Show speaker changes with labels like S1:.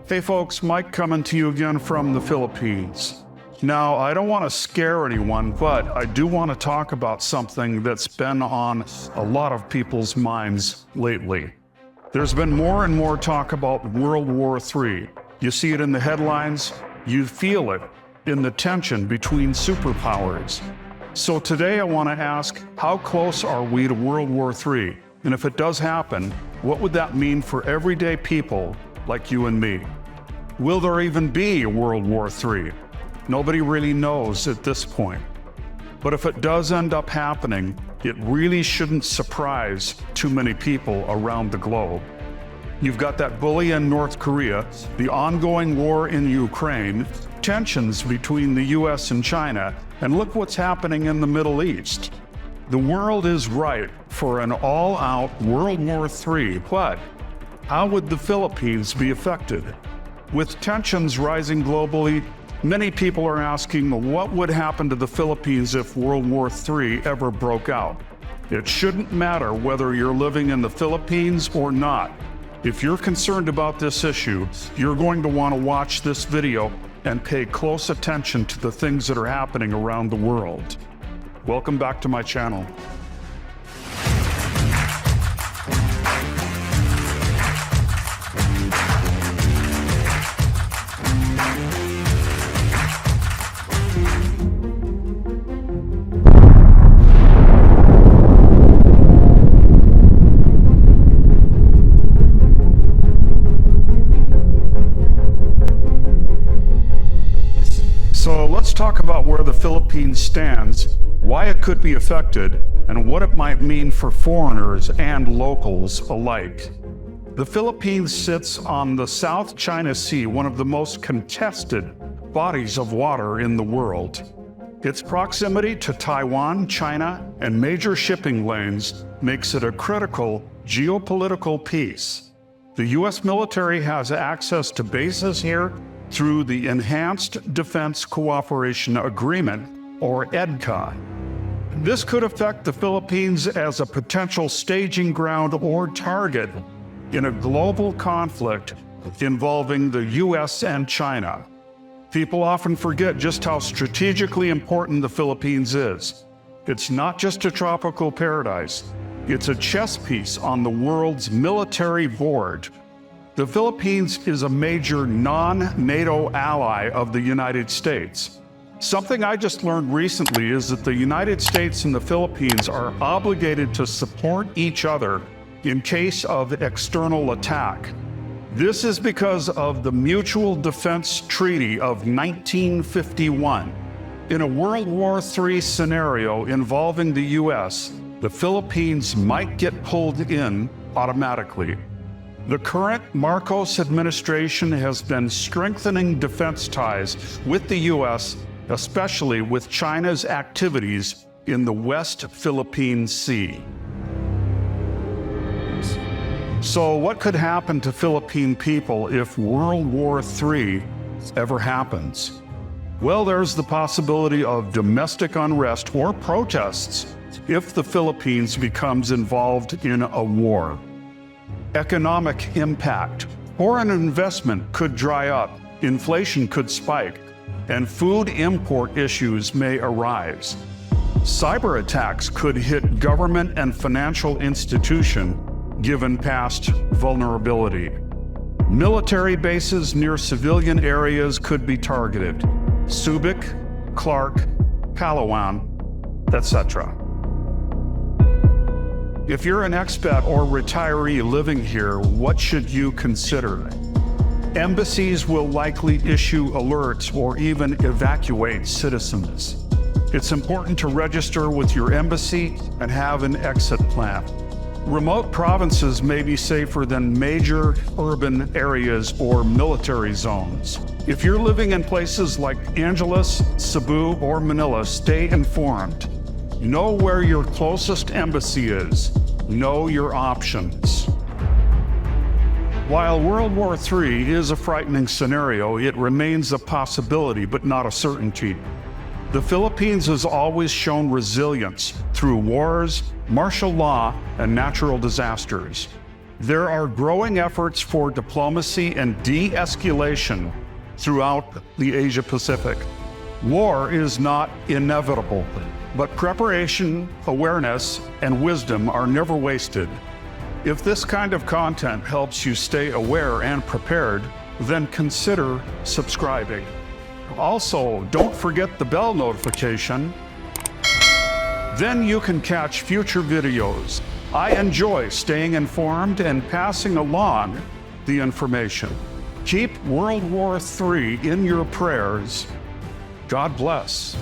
S1: Hey folks, Mike coming to you again from the Philippines. Now, I don't want to scare anyone, but I do want to talk about something that's been on a lot of people's minds lately. There's been more and more talk about World War III. You see it in the headlines, you feel it in the tension between superpowers. So today I want to ask, how close are we to World War III? And if it does happen, what would that mean for everyday people like you and me? Will there even be a World War III? Nobody really knows at this point. But if it does end up happening, it really shouldn't surprise too many people around the globe. You've got that bully in North Korea, the ongoing war in Ukraine, tensions between the US and China, and look what's happening in the Middle East. The world is ripe for an all-out World War III, but how would the Philippines be affected? With tensions rising globally, many people are asking what would happen to the Philippines if World War III ever broke out. It shouldn't matter whether you're living in the Philippines or not. If you're concerned about this issue, you're going to want to watch this video and pay close attention to the things that are happening around the world. Welcome back to my channel. So let's talk about where the Philippines stands, why it could be affected, and what it might mean for foreigners and locals alike. The Philippines sits on the South China Sea, one of the most contested bodies of water in the world. Its proximity to Taiwan, China, and major shipping lanes makes it a critical geopolitical piece. The US military has access to bases here through the Enhanced Defense Cooperation Agreement, or EDCA. This could affect the Philippines as a potential staging ground or target in a global conflict involving the US and China. People often forget just how strategically important the Philippines is. It's not just a tropical paradise, it's a chess piece on the world's military board. The Philippines is a major non-NATO ally of the United States. Something I just learned recently is that the United States and the Philippines are obligated to support each other in case of external attack. This is because of the Mutual Defense Treaty of 1951. In a World War III scenario involving the US, the Philippines might get pulled in automatically. The current Marcos administration has been strengthening defense ties with the US, especially with China's activities in the West Philippine Sea. So what could happen to Philippine people if World War III ever happens? Well, there's the possibility of domestic unrest or protests if the Philippines becomes involved in a war. Economic impact. Foreign investment could dry up, inflation could spike, and food import issues may arise. Cyber attacks could hit government and financial institutions given past vulnerability. Military bases near civilian areas could be targeted. Subic, Clark, Palawan, etc. If you're an expat or retiree living here, what should you consider? Embassies will likely issue alerts or even evacuate citizens. It's important to register with your embassy and have an exit plan. Remote provinces may be safer than major urban areas or military zones. If you're living in places like Angeles, Cebu, or Manila, stay informed. Know where your closest embassy is. Know your options. While World War III is a frightening scenario, it remains a possibility but not a certainty. The Philippines has always shown resilience through wars, martial law, and natural disasters. There are growing efforts for diplomacy and de-escalation throughout the Asia-Pacific. War is not inevitable, but preparation, awareness, and wisdom are never wasted. If this kind of content helps you stay aware and prepared, then consider subscribing. Also, don't forget the bell notification. Then you can catch future videos. I enjoy staying informed and passing along the information. Keep World War III in your prayers. God bless.